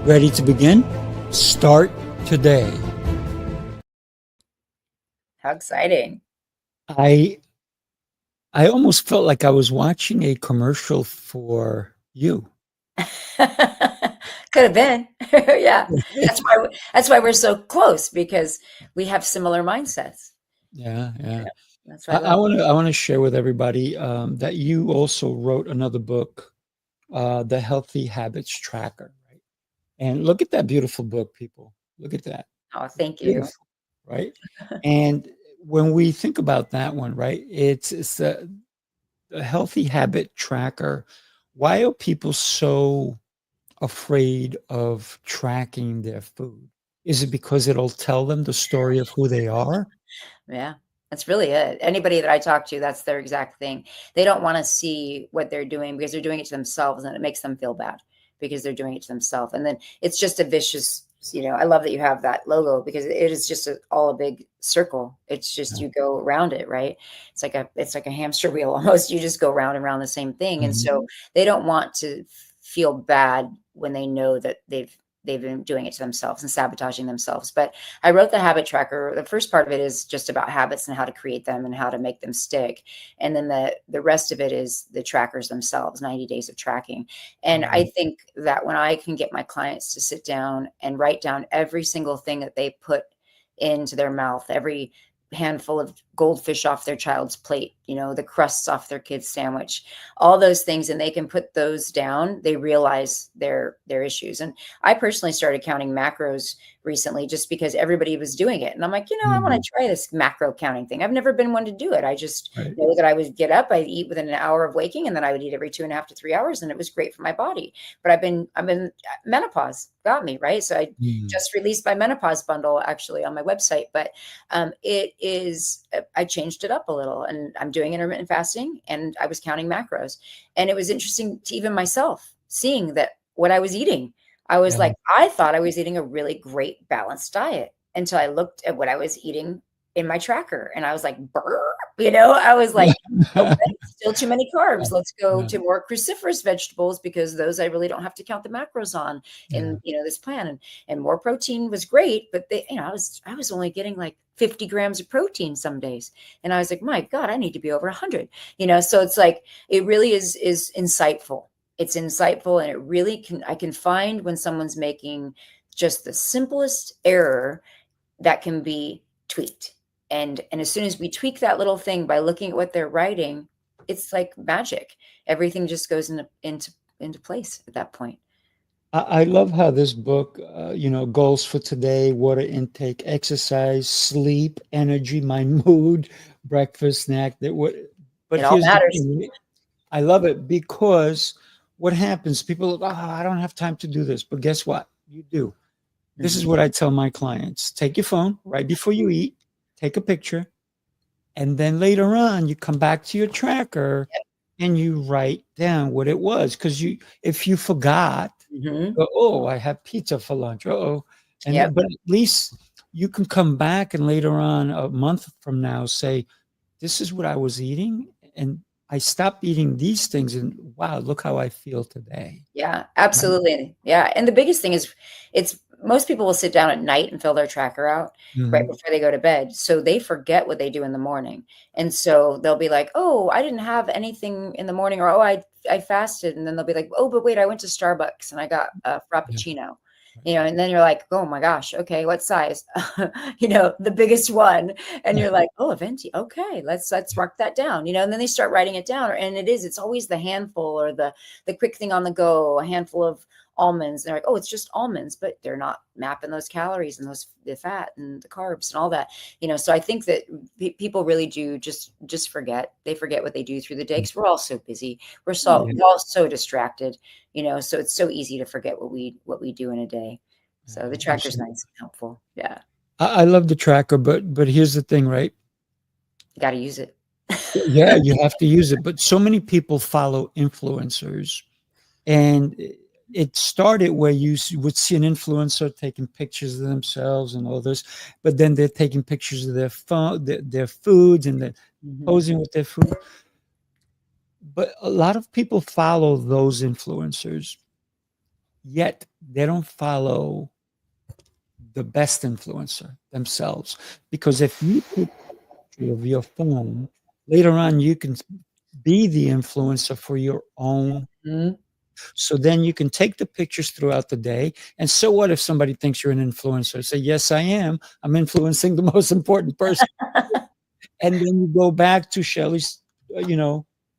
Ready to begin? Start today. How exciting. I I almost felt like I was watching a commercial for you. Could have been. Yeah. That's why we're so close, because we have similar mindsets. Yeah, yeah. Yeah. That's what I love. I wanna share with everybody, that you also wrote another book, The Healthy Habits Tracker, right? And look at that beautiful book, people. Look at that. Oh, thank you. Beautiful, right? And when we think about that one, right, it's the Healthy Habit Tracker. Why are people so afraid of tracking their food? Is it because it'll tell them the story of who they are? Yeah. That's really it. Anybody that I talk to, that's their exact thing. They don't want to see what they're doing because they're doing it to themselves and it makes them feel bad. because they're doing it to themselves. And then it's just a vicious, I love that you have that logo, because it is just all a big circle. It's just, you go around it, right? It's like a hamster wheel almost. You just go round and round the same thing. And so they don't want to feel bad when they know that they've been doing it to themselves and sabotaging themselves. But I wrote the habit tracker. The first part of it is just about habits and how to create them and how to make them stick. And then the rest of it is the trackers themselves, 90 days of tracking. And I think that when I can get my clients to sit down and write down every single thing that they put into their mouth, every handful of goldfish off their child's plate, the crusts off their kid's sandwich, all those things, and they can put those down, they realize their issues. And I personally started counting macros recently just because everybody was doing it. And I'm like, I want to try this macro counting thing. I've never been one to do it. I just know that I would get up, I'd eat within an hour of waking, and then I would eat every 2.5 to 3 hours. And it was great for my body. But I've been menopause got me, right? So I just released my menopause bundle actually on my website, but I changed it up a little, and I'm doing intermittent fasting, and I was counting macros. And it was interesting to even myself seeing that what I was eating, I was like, I thought I was eating a really great balanced diet until I looked at what I was eating in my tracker. And I was like, burr, I was like, okay, still too many carbs. Let's go to more cruciferous vegetables, because those I really don't have to count the macros on in, this plan. And more protein was great, but I was only getting like 50 grams of protein some days. And I was like, my God, I need to be over 100, so it's like, it really is insightful. It's insightful. And it really I can find when someone's making just the simplest error that can be tweaked. And as soon as we tweak that little thing by looking at what they're writing, it's like magic. Everything just goes into place at that point. I love how this book, goals for today, water intake, exercise, sleep, energy, my mood, breakfast, snack. But it all matters. The thing. I love it because what happens? People, I don't have time to do this. But guess what? You do. This is what I tell my clients. Take your phone right before you eat, take a picture, and then later on you come back to your tracker and you write down what it was. Because if you forgot, I had pizza for lunch. But at least you can come back and later on, a month from now, say, this is what I was eating, and I stopped eating these things, and wow, look how I feel today. Yeah, absolutely. Right? Yeah. And the biggest thing is most people will sit down at night and fill their tracker out right before they go to bed. So they forget what they do in the morning. And so they'll be like, oh, I didn't have anything in the morning, or, oh, I fasted. And then they'll be like, oh, but wait, I went to Starbucks and I got a Frappuccino. And then you're like, oh my gosh, okay, what size? The biggest one. And you're like, oh, a venti. Okay, let's mark that down. And then they start writing it down. And it's always the handful or the quick thing on the go, a handful of almonds. They're like, oh, it's just almonds, but they're not mapping those calories and the fat and the carbs and all that. So I think that people really do just forget. They forget what they do through the day, because we're all so busy. We're all so distracted, so it's so easy to forget what we do in a day. So the tracker's nice and helpful. Yeah. I love the tracker, but here's the thing, right? You got to use it. Yeah, you have to use it. But so many people follow influencers, and it started where you would see an influencer taking pictures of themselves and all this, but then they're taking pictures of their phone, their foods, and they're posing with their food. But a lot of people follow those influencers, yet they don't follow the best influencer themselves. Because if you put a picture of your phone, later on you can be the influencer for your own. So then you can take the pictures throughout the day. And so what if somebody thinks you're an influencer? Say, yes, I am. I'm influencing the most important person. And then you go back to Shelly's,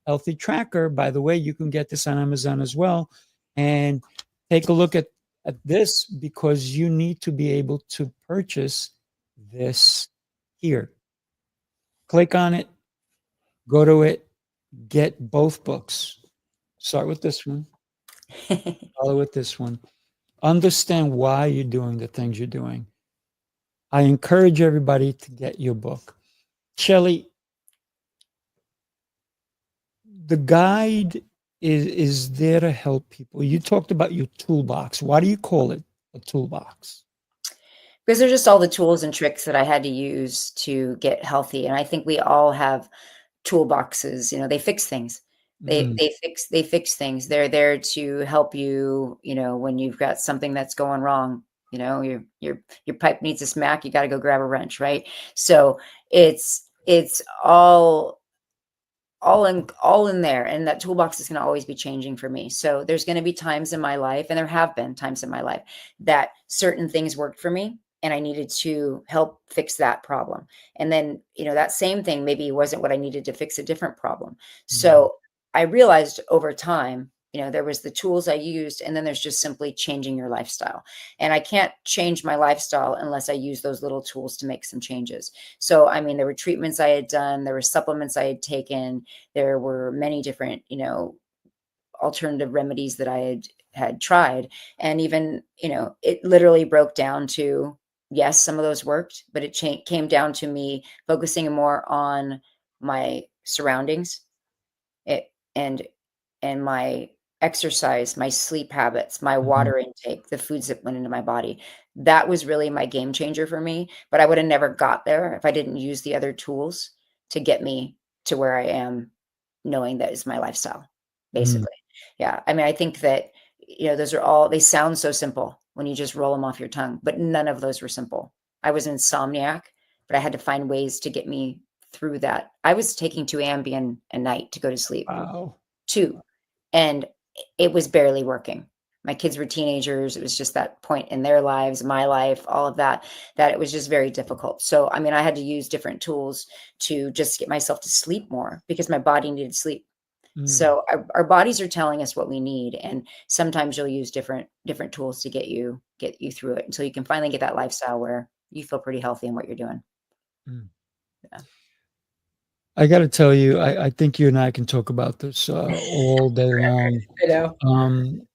healthy tracker. By the way, you can get this on Amazon as well. And take a look at this, because you need to be able to purchase this here. Click on it, go to it, get both books. Start with this one. Follow with this one. Understand why you're doing the things you're doing. I encourage everybody to get your book. Shelly, the guide is there to help people. You talked about your toolbox. Why do you call it a toolbox? Because they're just all the tools and tricks that I had to use to get healthy, and I think we all have toolboxes, they fix things. They Mm, they fix things. They're there to help you, when you've got something that's going wrong, your pipe needs a smack, you gotta go grab a wrench, right? So it's all in there, and that toolbox is gonna always be changing for me. So there's gonna be times in my life, and there have been times in my life that certain things worked for me, and I needed to help fix that problem. And then, that same thing maybe wasn't what I needed to fix a different problem. mm, So I realized over time, there was the tools I used, and then there's just simply changing your lifestyle. And I can't change my lifestyle unless I use those little tools to make some changes. So, I mean, there were treatments I had done, there were supplements I had taken, there were many different, alternative remedies that I had tried. And even, it literally broke down to, yes, some of those worked, but it came down to me focusing more on my surroundings, it and my exercise, my sleep habits, my mhm, water intake, the foods that went into my body. That was really my game changer for me, but I would have never got there if I didn't use the other tools to get me to where I am, knowing that is my lifestyle, mm. basically. Yeah, I mean, I think that, they sound so simple when you just roll them off your tongue, but none of those were simple. I was insomniac, but I had to find ways to get me through that. I was taking 2 Ambien a night to go to sleep. Wow. 2, and it was barely working. My kids were teenagers, it was just that point in their lives, my life, all of that, that it was just very difficult. So, I mean, I had to use different tools to just get myself to sleep more because my body needed sleep. Mm, So our bodies are telling us what we need, and sometimes you'll use different tools to get you through it until you can finally get that lifestyle where you feel pretty healthy in what you're doing. mm. Yeah. I gotta tell you, I think you and I can talk about this, all day long. I know. Um,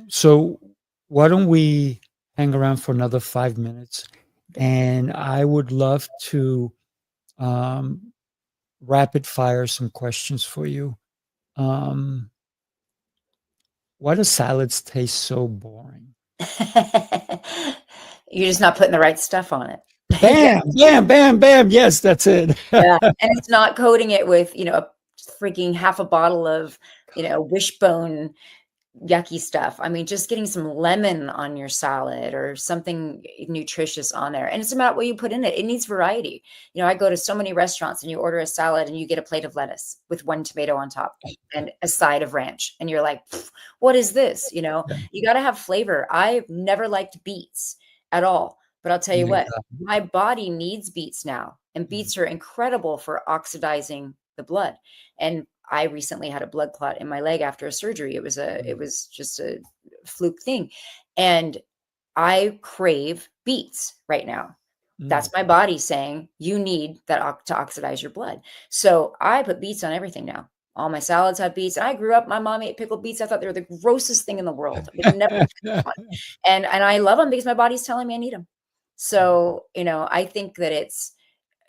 so why don't we hang around for another 5 minutes, and I would love to, um, rapid fire some questions for you. Um, why do salads taste so boring? You're just not putting the right stuff on it. Yeah, Bam, bam, bam, bam. Yes, that's it. yeah, and it's not coating it with, a freaking half a bottle of, Wishbone yucky stuff. I mean, just getting some lemon on your salad or something nutritious on there. And it's about what you put in it. It needs variety. I go to so many restaurants and you order a salad and you get a plate of lettuce with 1 tomato on top and a side of ranch. And you're like, "Pff, what is this?" Yeah, You got to have flavor. I've never liked beets at all. But I'll tell you neither what, have my body needs beets now. And I. beets are incredible for oxidizing the blood. And I recently had a blood clot in my leg after a surgery. It Mm, was just a fluke thing. And I crave beets right now. mm, That's my body saying you need that to oxidize your blood. So I put beets on everything now. All my salads have beets. And I grew up, my mom ate pickled beets. I thought they were the grossest thing in the world. I would never touch one. And I love them because my body's telling me I need them. mm, So, I think that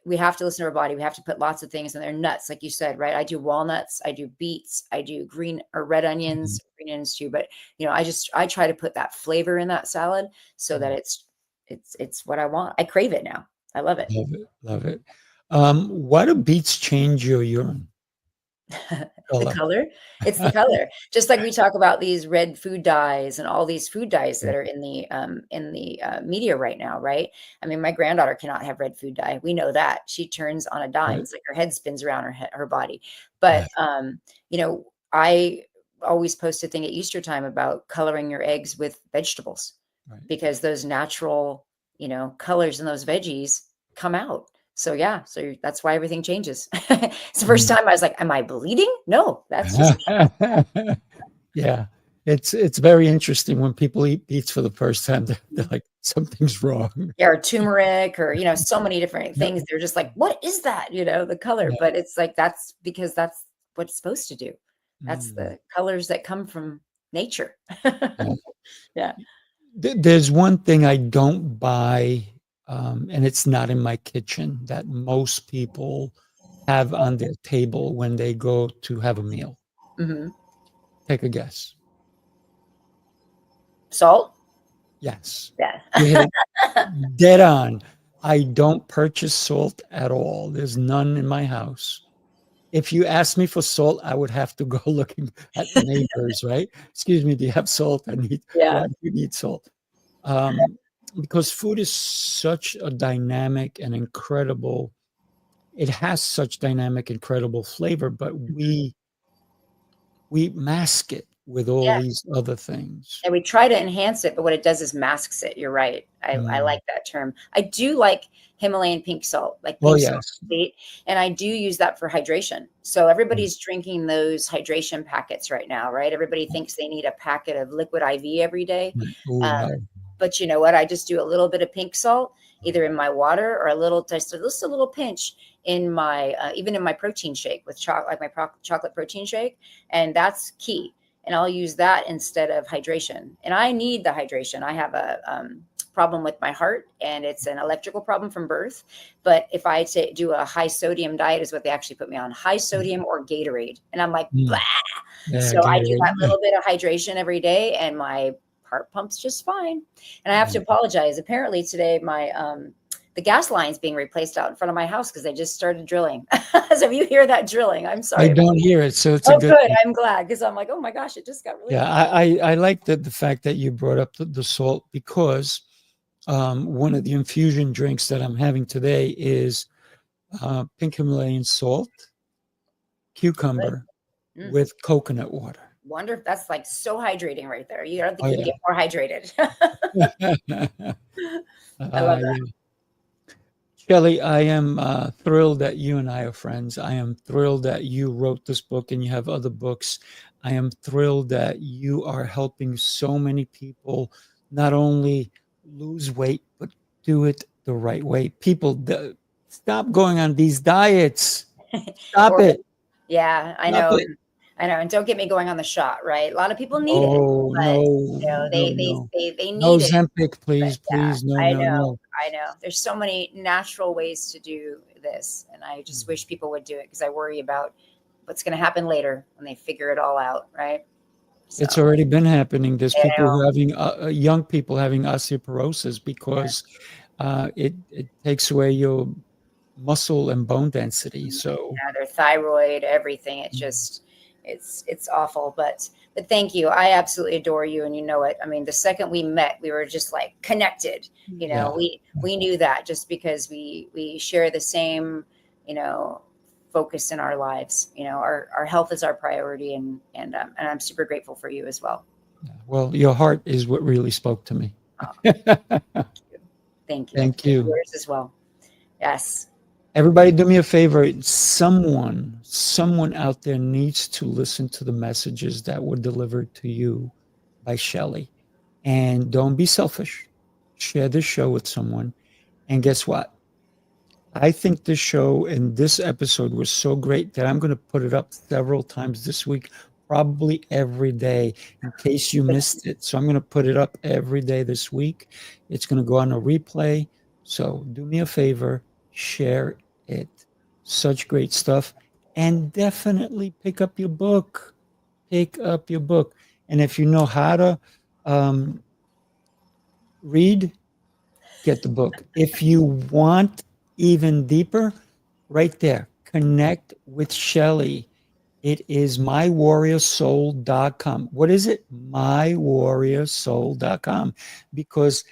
we have to listen to our body. We have to put lots of things in there. Nuts, like you said, right? I do walnuts, I do beets, I do green or red mhm, onions, green onions too. But I try to put that flavor in that salad so that mm. it's what I want. I crave it now. I love it. Love it, love it. Why do beets change your urine The color? color? It's the color. Just like we talk about these red food dyes and all these food dyes Yeah, that are in the media right now, right? I mean, my granddaughter cannot have red food dye. We know that. She turns on a dime. right, It's like her head spins around her body. yeah, But I always post a thing at Easter time about coloring your eggs with vegetables right. because those natural, colors in those veggies come out. So yeah, that's why everything changes. It's the first Mm. time I was like, "Am I bleeding?" No, that's just me. Yeah, it's very interesting when people eat beets for the first time, they're like, "Something's wrong." Yeah, or turmeric or, so many different Yep, things. They're just like, "What is that?" The color, yeah, but it's like that's because that's what it's supposed to do. That's mm, the colors that come from nature. yeah. Yeah. There's one thing I don't buy, and it's not in my kitchen, that most people have on their table when they go to have a meal. Mhm. Take a guess. Salt? Yes. Yeah. You hit it dead on. I don't purchase salt at all. There's none in my house. If you ask me for salt, I would have to go looking at neighbors, right? Excuse me, do you have salt? Yeah. Why do you need salt? Because food is such a dynamic and incredible, it has such dynamic, incredible flavor, but we mask it with all Yeah. these other things. And we try to enhance it, but what it does is masks it. You're right. I like that term. I do like Himalayan pink salt, like Oh, pink salt yes. sweet, and I do use that for hydration. So everybody's drinking those hydration packets right now, right? Everybody thinks they need a packet of liquid IV every day. Oh, Um, no. but you know what? I just do a little bit of pink salt, either in my water or just a little pinch in my, even in my protein shake with chocolate, like my chocolate protein shake. And that's key. And I'll use that instead of hydration. And I need the hydration. I have a problem with my heart, and it's an electrical problem from birth. But if I do a high sodium diet, is what they actually put me on, high sodium or Gatorade. And I'm like, blah. Yeah, So I do that Gatorade. little bit of hydration every day, and my heart pumps just fine. And I have to apologize. Apparently today, the gas line's being replaced out in front of my house because they just started drilling. So if you hear that drilling, I'm sorry. I don't hear it, so it's Oh, a good good. thing. I'm glad, because I'm like, oh my gosh, it just got really. Yeah, I like the fact that you brought up the salt, because one of the infusion drinks that I'm having today is pink Himalayan salt, cucumber Mm. with coconut water. Wonder if that's like so hydrating right there. You don't think Oh, you can get more hydrated. I love that. Yeah. Shelly, I am thrilled that you and I are friends. I am thrilled that you wrote this book and you have other books. I am thrilled that you are helping so many people not only lose weight, but do it the right way. People, stop going on these diets. Stop it. Yeah, I Stop know. it. I know. And don't get me going on the shot, right? A lot of people need it. Oh, But, no, you know, no, they no. need No it. Zempic, please, But yeah, please. No, I no, know. no. I know. There's so many natural ways to do this. And I just wish people would do it, because I worry about what's going to happen later when they figure it all out, right? It's So, already been happening. There's I people who know. are having young people having osteoporosis because it takes away your muscle and bone density. So Yeah, their thyroid, everything. It just, it's awful. But thank you. I absolutely adore you, and you know it. I mean, the second we met, we were just like connected. You know, yeah. we knew that just because we share the same, focus in our lives. You know, our health is our priority, and I'm super grateful for you as well. Well, your heart is what really spoke to me. Thank you. Thank you. Yours as well. Yes. Everybody, do me a favor. Someone out there needs to listen to the messages that were delivered to you by Shelly. And don't be selfish. Share this show with someone. And guess what? I think this show and this episode was so great that I'm going to put it up several times this week, probably every day, in case you missed it. So I'm going to put it up every day this week. It's going to go on a replay. So do me a favor, share it. Such great stuff. And definitely pick up your book. Pick up your book. And if you know how to read, get the book. If you want even deeper, right there, connect with Shelly. It is mywarriorsoul.com. What is it? mywarriorsoul.com. Because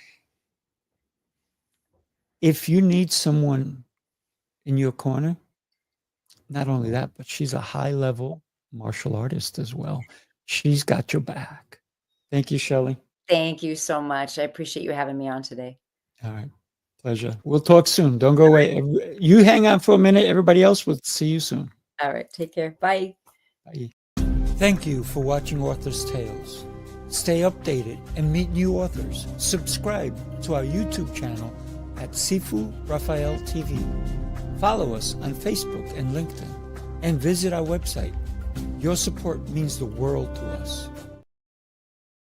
if you need someone in your corner, not only that, but she's a high-level martial artist as well. She's got your back. Thank you, Shelly. Thank you so much. I appreciate you having me on today. All right. Pleasure. We'll talk soon. Don't go away. You hang on for a minute. Everybody else, will see you soon. All right. Take care. Bye. Bye. Thank you for watching Author's Tales. Stay updated and meet new authors. Subscribe to our YouTube channel at Sifu Raphael TV. Follow us on Facebook and LinkedIn, and visit our website. Your support means the world to us.